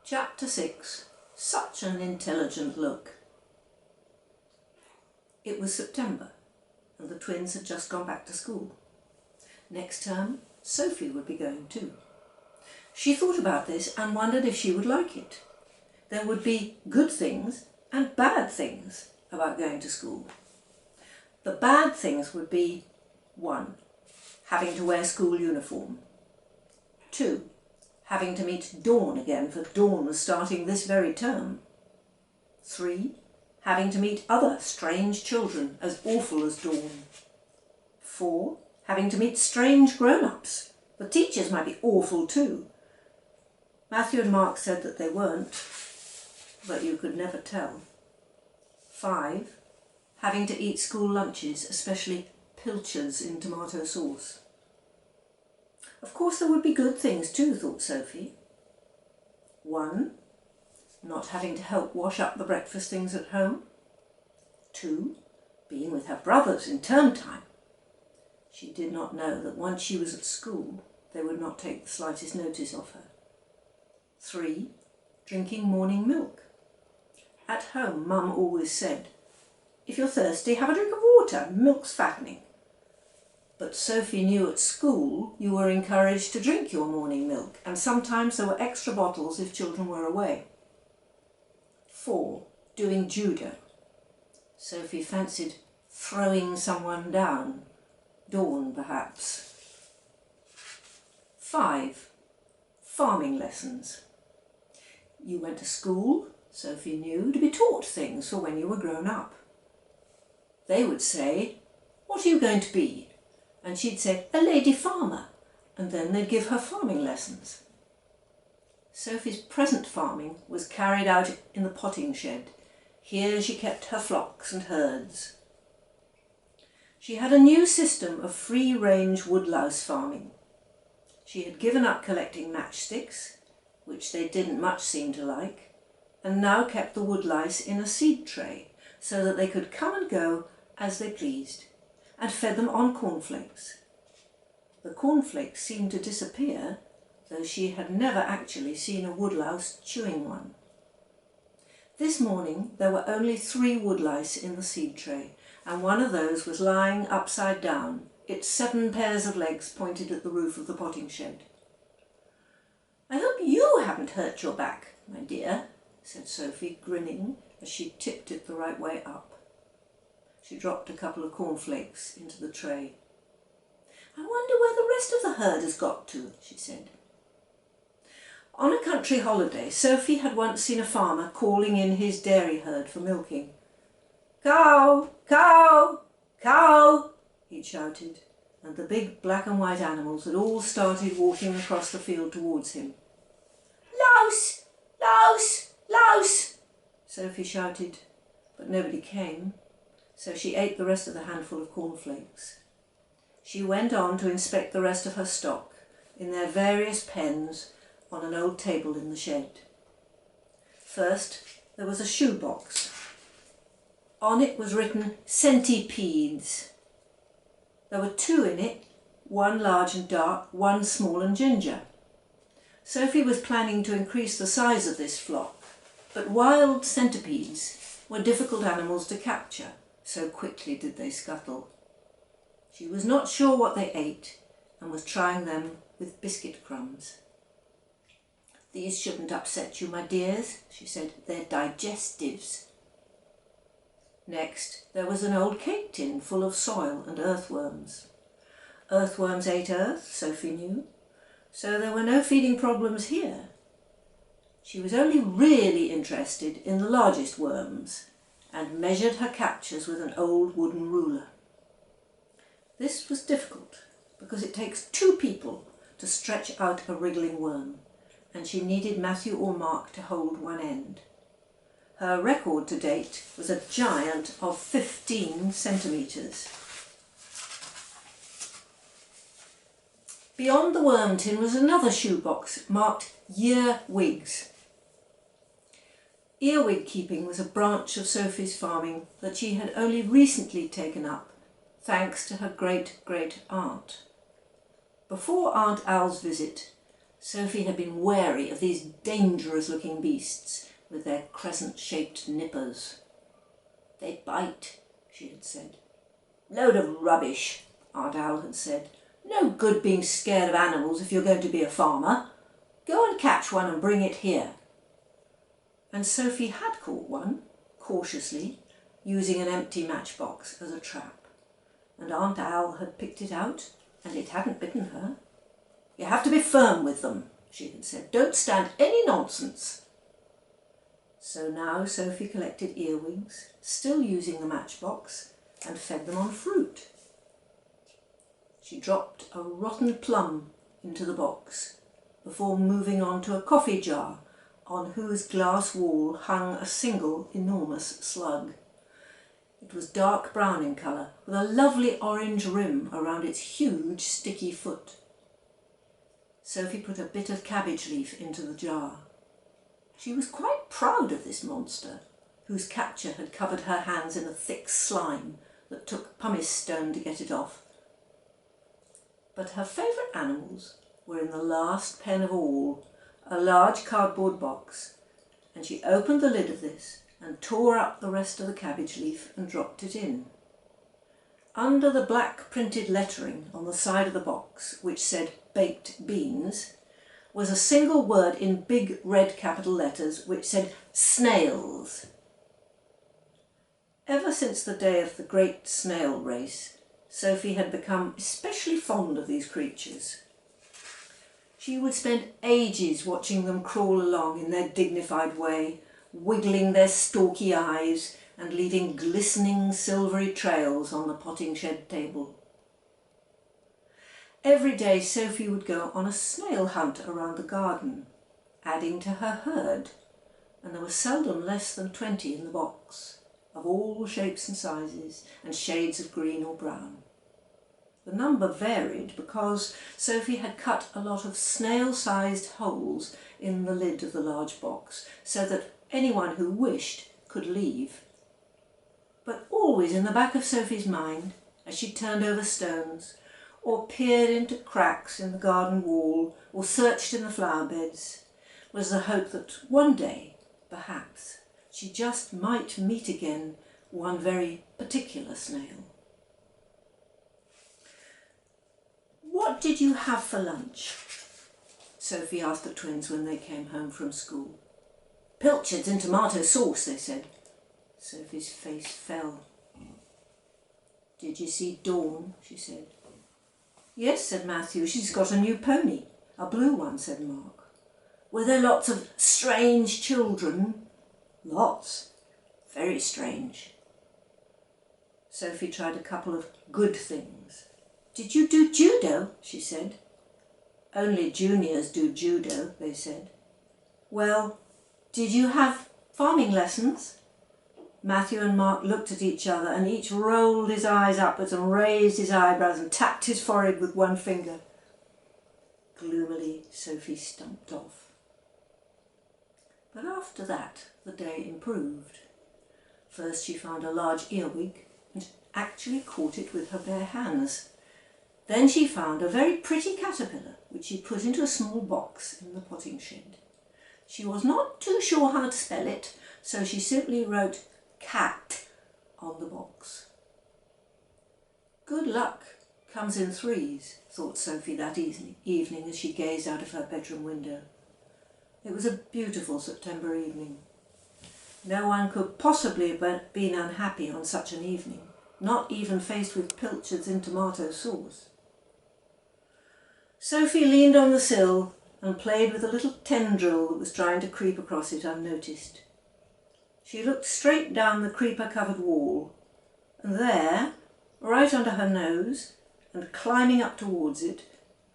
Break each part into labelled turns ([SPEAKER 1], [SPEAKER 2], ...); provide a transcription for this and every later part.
[SPEAKER 1] Chapter 6. Such an intelligent look. It was September and the twins had just gone back to school. Next term, Sophie would be going too. She thought about this and wondered if she would like it. There would be good things and bad things about going to school. The bad things would be 1. Having to wear school uniform. 2. Having to meet Dawn again, for Dawn was starting this very term. 3. Having to meet other strange children as awful as Dawn. 4. Having to meet strange grown-ups. The teachers might be awful too. Matthew and Mark said that they weren't, but you could never tell. 5. Having to eat school lunches, especially pilchards in tomato sauce. Of course there would be good things too, thought Sophie. 1. Not having to help wash up the breakfast things at home. 2. Being with her brothers in term time. She did not know that once she was at school, they would not take the slightest notice of her. 3. Drinking morning milk. At home, Mum always said, "If you're thirsty, have a drink of water. Milk's fattening." But Sophie knew at school you were encouraged to drink your morning milk, and sometimes there were extra bottles if children were away. 4. Doing judo. Sophie fancied throwing someone down. Dawn, perhaps. 5. Farming lessons. You went to school, Sophie knew, to be taught things for when you were grown up. They would say, "What are you going to be?" And she'd say, "A lady farmer," and then they'd give her farming lessons. Sophie's present farming was carried out in the potting shed. Here she kept her flocks and herds. She had a new system of free-range woodlouse farming. She had given up collecting matchsticks, which they didn't much seem to like, and now kept the woodlice in a seed tray so that they could come and go as they pleased, and fed them on cornflakes. The cornflakes seemed to disappear, though she had never actually seen a woodlouse chewing one. This morning there were only 3 woodlice in the seed tray, and one of those was lying upside down, its 7 pairs of legs pointed at the roof of the potting shed. "I hope you haven't hurt your back, my dear," said Sophie, grinning as she tipped it the right way up. She dropped a couple of cornflakes into the tray. "I wonder where the rest of the herd has got to," she said. On a country holiday, Sophie had once seen a farmer calling in his dairy herd for milking. "Cow! Cow! Cow!" he'd shouted, and the big black and white animals had all started walking across the field towards him. "Louse! Louse! Louse!" Sophie shouted, but nobody came. So she ate the rest of the handful of cornflakes. She went on to inspect the rest of her stock in their various pens on an old table in the shed. First, there was a shoe box. On it was written "Centipedes." There were 2 in it, one large and dark, one small and ginger. Sophie was planning to increase the size of this flock, but wild centipedes were difficult animals to capture. So quickly did they scuttle. She was not sure what they ate and was trying them with biscuit crumbs. "These shouldn't upset you, my dears," she said. "They're digestives." Next, there was an old cake tin full of soil and earthworms. Earthworms ate earth, Sophie knew, so there were no feeding problems here. She was only really interested in the largest worms, and measured her captures with an old wooden ruler. This was difficult because it takes 2 people to stretch out a wriggling worm, and she needed Matthew or Mark to hold one end. Her record to date was a giant of 15 centimetres. Beyond the worm tin was another shoebox marked "Earwigs." Earwig keeping was a branch of Sophie's farming that she had only recently taken up, thanks to her great-great-aunt. Before Aunt Al's visit, Sophie had been wary of these dangerous-looking beasts with their crescent-shaped nippers. "They bite," she had said. "Load of rubbish," Aunt Owl had said. "No good being scared of animals if you're going to be a farmer. Go and catch one and bring it here." And Sophie had caught one, cautiously, using an empty matchbox as a trap. And Aunt Owl had picked it out, and it hadn't bitten her. "You have to be firm with them," she had said. "Don't stand any nonsense." So now Sophie collected earwigs, still using the matchbox, and fed them on fruit. She dropped a rotten plum into the box before moving on to a coffee jar on whose glass wall hung a single enormous slug. It was dark brown in colour, with a lovely orange rim around its huge sticky foot. Sophie put a bit of cabbage leaf into the jar. She was quite proud of this monster, whose capture had covered her hands in a thick slime that took pumice stone to get it off. But her favourite animals were in the last pen of all, a large cardboard box, and she opened the lid of this and tore up the rest of the cabbage leaf and dropped it in. Under the black printed lettering on the side of the box, which said "baked beans," was a single word in big red capital letters which said "snails." Ever since the day of the great snail race, Sophie had become especially fond of these creatures. She would spend ages watching them crawl along in their dignified way, wiggling their stalky eyes and leaving glistening silvery trails on the potting shed table. Every day Sophie would go on a snail hunt around the garden, adding to her herd, and there were seldom less than 20 in the box, of all shapes and sizes and shades of green or brown. The number varied because Sophie had cut a lot of snail-sized holes in the lid of the large box so that anyone who wished could leave. But always in the back of Sophie's mind, as she turned over stones, or peered into cracks in the garden wall, or searched in the flower beds, was the hope that one day, perhaps, she just might meet again one very particular snail. "What did you have for lunch?" Sophie asked the twins when they came home from school. "Pilchards in tomato sauce," they said. Sophie's face fell. "Did you see Dawn?" she said. "Yes," said Matthew. "She's got a new pony." "A blue one," said Mark. "Were there lots of strange children?" "Lots. Very strange." Sophie tried a couple of good things. "Did you do judo?" she said. "Only juniors do judo," they said. "Well, did you have farming lessons?" Matthew and Mark looked at each other and each rolled his eyes upwards and raised his eyebrows and tapped his forehead with one finger. Gloomily, Sophie stumped off. But after that, the day improved. First she found a large earwig and actually caught it with her bare hands. Then she found a very pretty caterpillar, which she put into a small box in the potting shed. She was not too sure how to spell it, so she simply wrote "cat" on the box. Good luck comes in threes, thought Sophie that evening as she gazed out of her bedroom window. It was a beautiful September evening. No one could possibly have been unhappy on such an evening, not even faced with pilchards in tomato sauce. Sophie leaned on the sill and played with a little tendril that was trying to creep across it unnoticed. She looked straight down the creeper-covered wall, and there, right under her nose and climbing up towards it,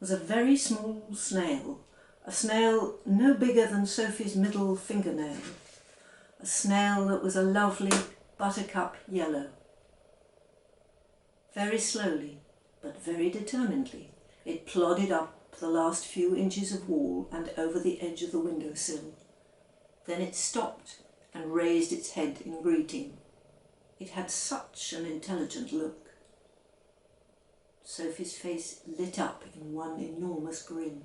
[SPEAKER 1] was a very small snail, a snail no bigger than Sophie's middle fingernail, a snail that was a lovely buttercup yellow. Very slowly, but very determinedly, it plodded up the last few inches of wall and over the edge of the windowsill. Then it stopped and raised its head in greeting. It had such an intelligent look. Sophie's face lit up in one enormous grin.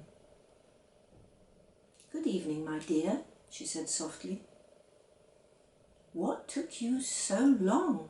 [SPEAKER 1] "Good evening, my dear," she said softly. "What took you so long?"